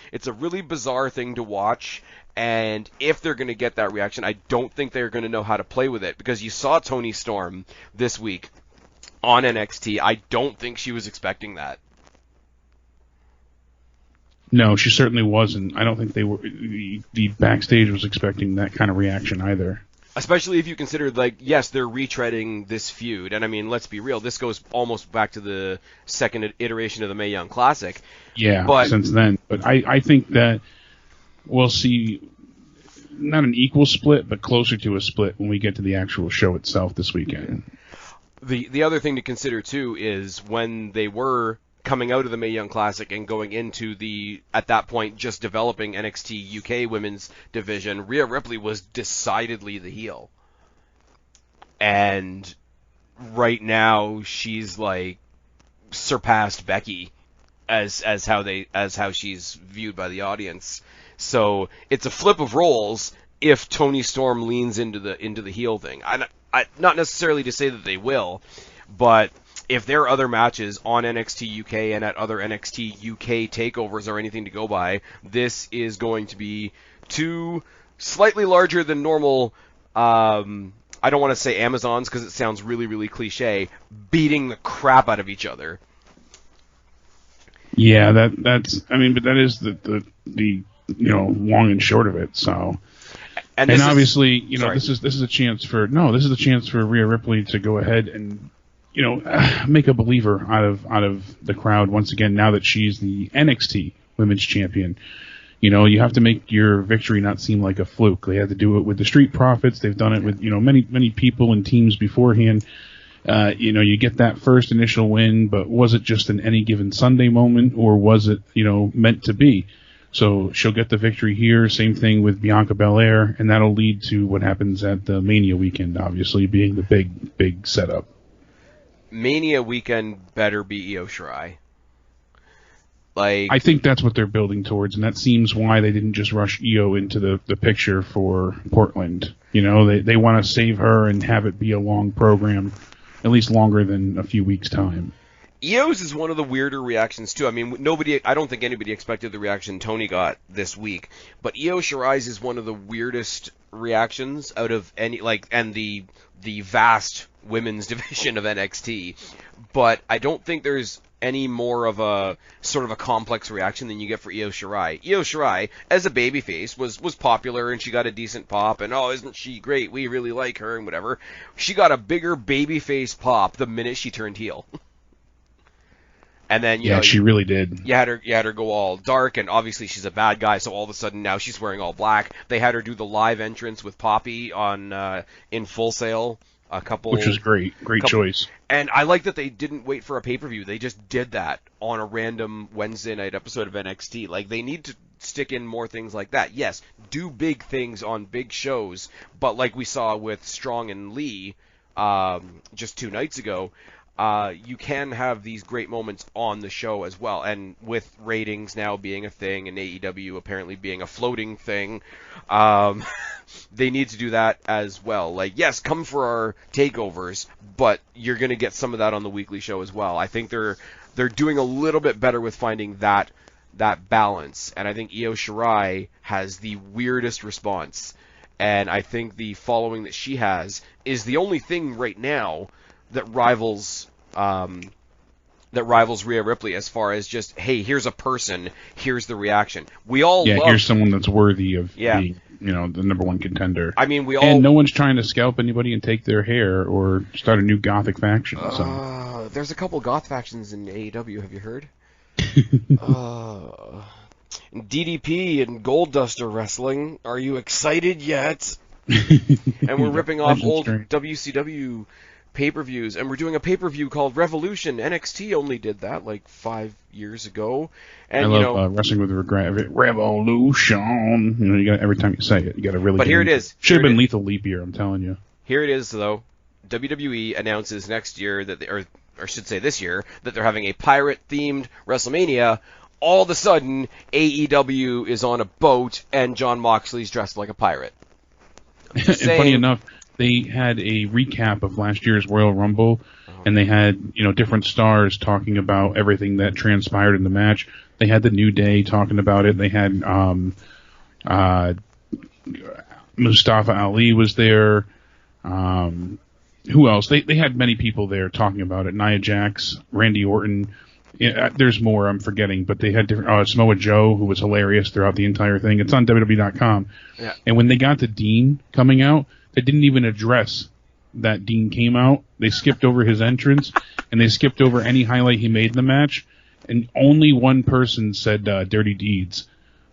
bizarre thing to watch. And if they're going to get that reaction, I don't think they're going to know how to play with it, because you saw Toni Storm this week on NXT. I don't think she was expecting that. No, she certainly wasn't. I don't think they were. The backstage was expecting that kind of reaction either. Especially if you consider, like, yes, they're retreading this feud, and I mean, let's be real, this goes almost back to the second iteration of the Mae Young Classic. Yeah, since then. But I think that we'll see not an equal split, but closer to a split when we get to the actual show itself this weekend. The other thing to consider, too, is when they were coming out of the Mae Young Classic and going into the, at that point, just developing NXT UK women's division, Rhea Ripley was decidedly the heel. And right now, she's, like, surpassed Becky as how she's viewed by the audience. So it's a flip of roles if Toni Storm leans into the heel thing. I not necessarily to say that they will, but if there are other matches on NXT UK and at other NXT UK takeovers or anything to go by, this is going to be two slightly larger than normal, I don't want to say Amazons because it sounds really, really cliche, beating the crap out of each other. Yeah, that's I mean, but that is the long and short of it, so. And obviously, this is a chance for Rhea Ripley to go ahead and make a believer out of the crowd once again. Now that she's the NXT Women's Champion, you have to make your victory not seem like a fluke. They had to do it with the Street Profits. They've done it with many people and teams beforehand. You get that first initial win, but was it just an any given Sunday moment, or was it meant to be? So she'll get the victory here. Same thing with Bianca Belair, and that'll lead to what happens at the Mania weekend, obviously being the big setup. Mania weekend better be Io Shirai. I think that's what they're building towards, and that seems why they didn't just rush Io into the picture for Portland. They want to save her and have it be a long program, at least longer than a few weeks' time. Io's is one of the weirder reactions too. I mean, I don't think anybody expected the reaction Tony got this week, but Io Shirai's is one of the weirdest reactions out of any, and the vast women's division of NXT. But I don't think there's any more of a sort of a complex reaction than you get for Io Shirai. Io Shirai, as a babyface, was popular and she got a decent pop, and isn't she great? We really like her and whatever. She got a bigger babyface pop the minute she turned heel. And then she really did. You had her go all dark, and obviously she's a bad guy, so all of a sudden now she's wearing all black. They had her do the live entrance with Poppy on in Full Sail a couple, which was great choice. And I like that they didn't wait for a pay-per-view. They just did that on a random Wednesday night episode of NXT. Like, they need to stick in more things like that. Yes, do big things on big shows, but like we saw with Strong and Lee just 2 nights ago, you can have these great moments on the show as well. And with ratings now being a thing and AEW apparently being a floating thing, they need to do that as well. Like, yes, come for our takeovers, but you're going to get some of that on the weekly show as well. I think they're doing a little bit better with finding that balance. And I think Io Shirai has the weirdest response. And I think the following that she has is the only thing right now that rivals Rhea Ripley as far as just, hey, here's a person, here's the reaction. We all love, here's someone that's worthy of being, the number one contender. I mean, and no one's trying to scalp anybody and take their hair or start a new gothic faction. There's a couple goth factions in AEW. Have you heard? DDP and Goldust are wrestling. Are you excited yet? And we're ripping off old WCW pay-per-views, and we're doing a pay-per-view called Revolution. NXT only did that like 5 years ago. And I love Wrestling with Regret. Revolution. You got every time you say it, you got to really. But here it is. Should have been Lethal Leap Year. I'm telling you. Here it is, though. WWE announces next year that or I should say this year, that they're having a pirate-themed WrestleMania. All of a sudden, AEW is on a boat, and Jon Moxley's dressed like a pirate. And funny enough, they had a recap of last year's Royal Rumble, and they had different stars talking about everything that transpired in the match. They had the New Day talking about it. They had Mustafa Ali was there. Who else? They had many people there talking about it. Nia Jax, Randy Orton. Yeah, there's more I'm forgetting, but they had different. Samoa Joe, who was hilarious throughout the entire thing. It's on WWE.com. Yeah. And when they got to Dean coming out, they didn't even address that Dean came out. They skipped over his entrance, and they skipped over any highlight he made in the match. And only one person said "dirty deeds"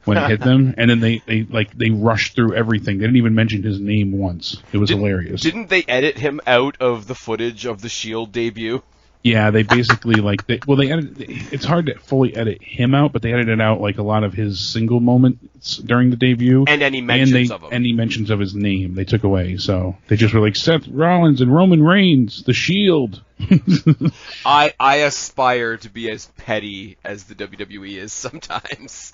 when it hit them, and then they rushed through everything. They didn't even mention his name once. It was hilarious. Didn't they edit him out of the footage of the Shield debut? Yeah, they basically they edited. It's hard to fully edit him out, but they edited out like a lot of his single moments during the debut, and any mentions of him, any mentions of his name they took away. So they just were like Seth Rollins and Roman Reigns, the Shield. I aspire to be as petty as the WWE is sometimes.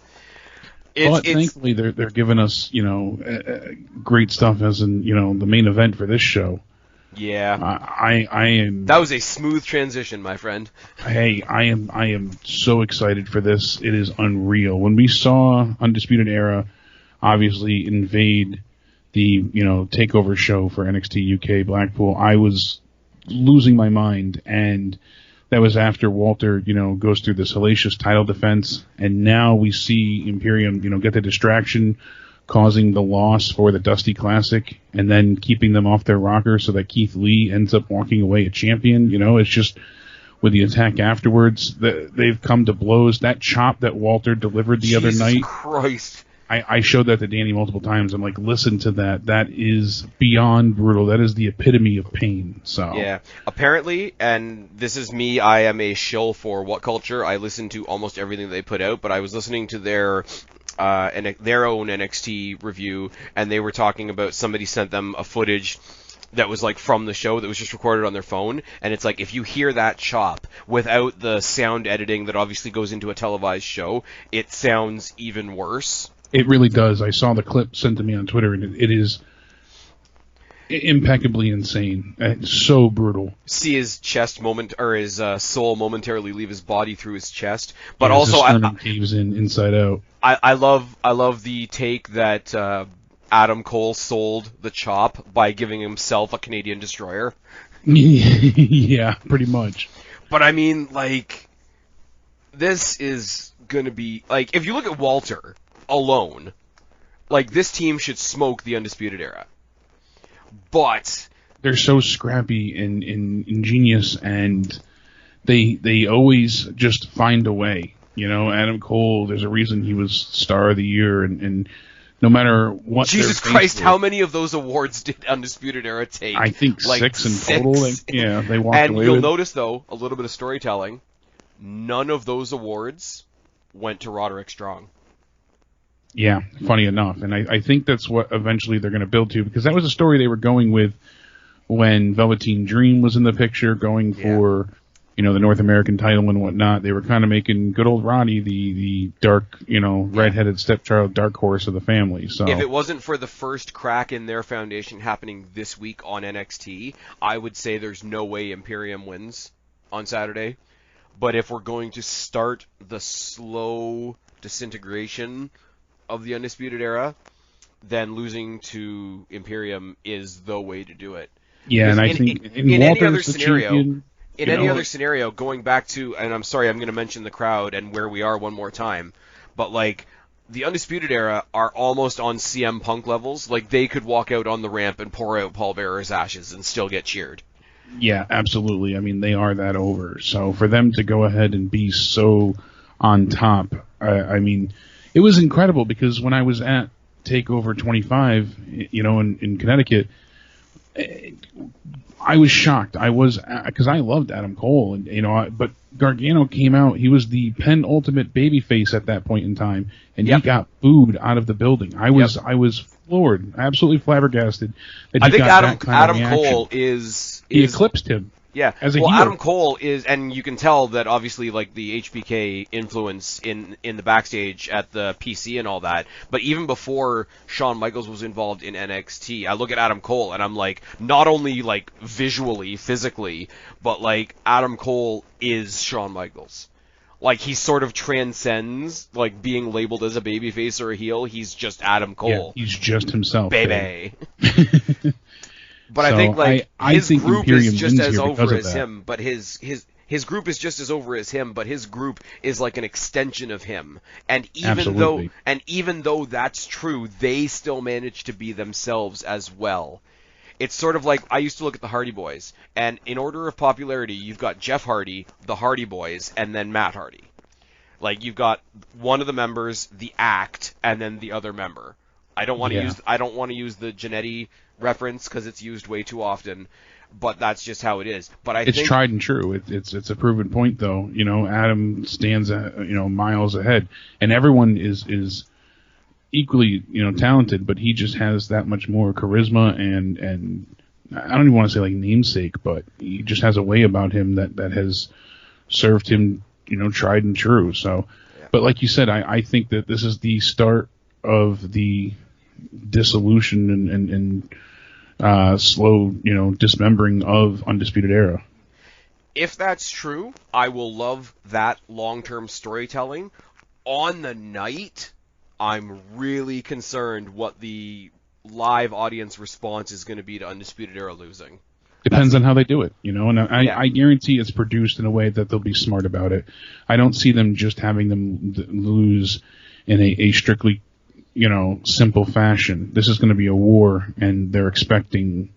But thankfully they're giving us great stuff as in the main event for this show. Yeah, I am. That was a smooth transition, my friend. Hey, I am so excited for this. It is unreal. When we saw Undisputed Era, obviously invade the takeover show for NXT UK Blackpool, I was losing my mind, and that was after Walter goes through this hellacious title defense, and now we see Imperium get the distraction, causing the loss for the Dusty Classic, and then keeping them off their rocker so that Keith Lee ends up walking away a champion. It's just with the attack afterwards, they've come to blows. That chop that Walter delivered the other night, Christ. I showed that to Danny multiple times. I'm like, listen to that. That is beyond brutal. That is the epitome of pain. So yeah, apparently, and this is me, I am a shill for What Culture. I listen to almost everything they put out, but I was listening to their own NXT review, and they were talking about somebody sent them a footage that was like from the show that was just recorded on their phone, and it's like if you hear that chop without the sound editing that obviously goes into a televised show, it sounds even worse. It really does. I saw the clip sent to me on Twitter, and it is impeccably insane. It's so brutal. See his chest his soul momentarily leave his body through his chest, but also his caves in inside out. I love the take that Adam Cole sold the chop by giving himself a Canadian destroyer. Yeah, pretty much. But I mean, like, this is gonna be like, if you look at Walter alone, like, this team should smoke the Undisputed Era. But they're so scrappy and ingenious, and they always just find a way. Adam Cole, there's a reason he was Star of the Year, and no matter what. Jesus Christ, how many of those awards did Undisputed Era take? I think like 6 in total. They walked and away you'll with. notice, though, a little bit of storytelling. None of those awards went to Roderick Strong. Yeah, funny enough. And I think that's what eventually they're going to build to, because that was a story they were going with when Velveteen Dream was in the picture, going for, the North American title and whatnot. They were kind of making good old Roddy the dark, redheaded stepchild dark horse of the family. So if it wasn't for the first crack in their foundation happening this week on NXT, I would say there's no way Imperium wins on Saturday. But if we're going to start the slow disintegration of the Undisputed Era, then losing to Imperium is the way to do it. Yeah, and I think in any other scenario, other scenario, going back to, and I'm sorry, I'm going to mention the crowd and where we are one more time, but like the Undisputed Era are almost on CM Punk levels. Like they could walk out on the ramp and pour out Paul Bearer's ashes and still get cheered. Yeah, absolutely. I mean, they are that over. So for them to go ahead and be so on top, I mean, it was incredible, because when I was at TakeOver 25, in Connecticut, I was shocked. I was, because I loved Adam Cole, and but Gargano came out. He was the penultimate babyface at that point in time, and he got booed out of the building. I was floored, absolutely flabbergasted. That I think got Adam Cole he eclipsed him. Yeah, as a heel. Adam Cole is, and you can tell that obviously like the HBK influence in the backstage at the PC and all that. But even before Shawn Michaels was involved in NXT, I look at Adam Cole and I'm like, not only like visually, physically, but like Adam Cole is Shawn Michaels. Like he sort of transcends like being labeled as a babyface or a heel. He's just Adam Cole. Yeah, he's just himself, baby. But so I think like his group is just as over as him, but his group is just as over as him, but his group is like an extension of him. And even though that's true, they still manage to be themselves as well. It's sort of like I used to look at the Hardy Boys, and in order of popularity, you've got Jeff Hardy, the Hardy Boys, and then Matt Hardy. Like you've got one of the members, the act, and then the other member. I don't want to use the Jannetty reference because it's used way too often, but that's just how it is. But I think it's tried and true. It's a proven point, though. Adam stands miles ahead, and everyone is equally talented, but he just has that much more charisma and I don't even want to say like namesake, but he just has a way about him that has served him tried and true. So, but like you said, I think that this is the start of the dissolution and slow, dismembering of Undisputed Era. If that's true, I will love that long-term storytelling. On the night, I'm really concerned what the live audience response is going to be to Undisputed Era losing. Depends on how they do it, and I guarantee it's produced in a way that they'll be smart about it. I don't see them just having them lose in a strictly simple fashion. This is going to be a war, and they're expecting,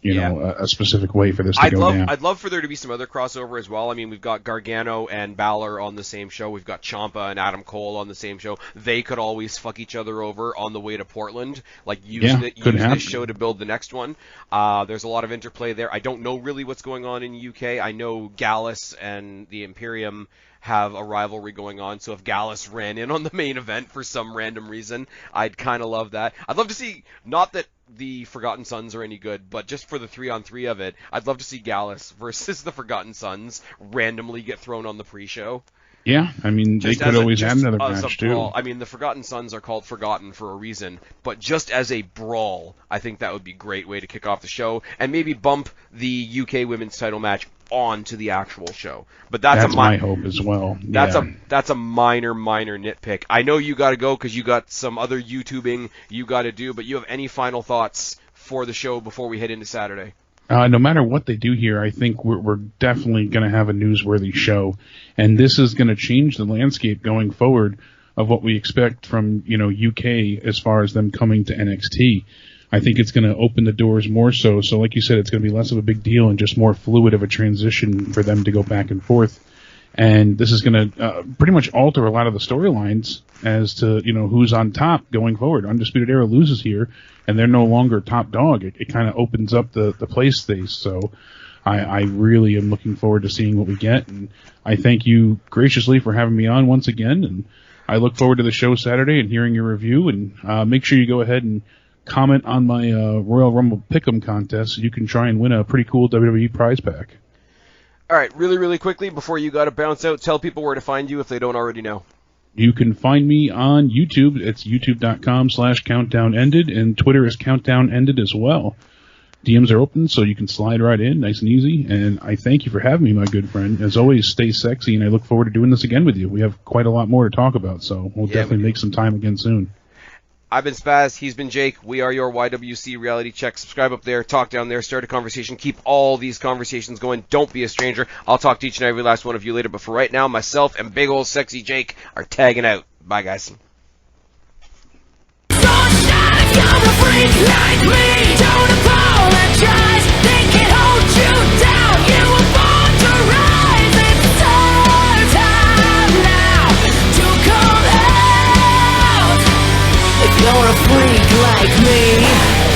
a specific way for this to go down. I'd love for there to be some other crossover as well. I mean, we've got Gargano and Balor on the same show. We've got Ciampa and Adam Cole on the same show. They could always fuck each other over on the way to Portland. Like, use this show to build the next one. There's a lot of interplay there. I don't know really what's going on in UK. I know Gallus and the Imperium have a rivalry going on, so if Gallus ran in on the main event for some random reason, I'd kind of love that. I'd love to see, not that the Forgotten Sons are any good, but just for the 3-on-3 of it, I'd love to see Gallus versus the Forgotten Sons randomly get thrown on the pre-show. Yeah, I mean, they could always add another match, too. I mean, the Forgotten Sons are called Forgotten for a reason, but just as a brawl, I think that would be a great way to kick off the show, and maybe bump the UK women's title match on to the actual show. But that's my hope as well. That's a minor nitpick. I know you got to go because you got some other YouTubing you got to do, but you have any final thoughts for the show before we head into Saturday? No matter what they do here, I think we're definitely going to have a newsworthy show, and this is going to change the landscape going forward of what we expect from UK as far as them coming to NXT. I think it's going to open the doors more so. So like you said, it's going to be less of a big deal and just more fluid of a transition for them to go back and forth. And this is going to pretty much alter a lot of the storylines as to, who's on top going forward. Undisputed Era loses here, and they're no longer top dog. It kind of opens up the place space. So I really am looking forward to seeing what we get. And I thank you graciously for having me on once again. And I look forward to the show Saturday and hearing your review. And make sure you go ahead and comment on my Royal Rumble Pick'em contest so you can try and win a pretty cool WWE prize pack. All right, really, really quickly, before you got to bounce out, tell people where to find you if they don't already know. You can find me on YouTube. It's youtube.com/countdownended, and Twitter is countdownended as well. DMs are open, so you can slide right in, nice and easy. And I thank you for having me, my good friend. As always, stay sexy, and I look forward to doing this again with you. We have quite a lot more to talk about, so we'll definitely make some time again soon. I've been Spaz, he's been Jake. We are your YWC Reality Check. Subscribe up there, talk down there, start a conversation. Keep all these conversations going. Don't be a stranger. I'll talk to each and every last one of you later, but for right now, myself and big old sexy Jake are tagging out. Bye, guys. Don't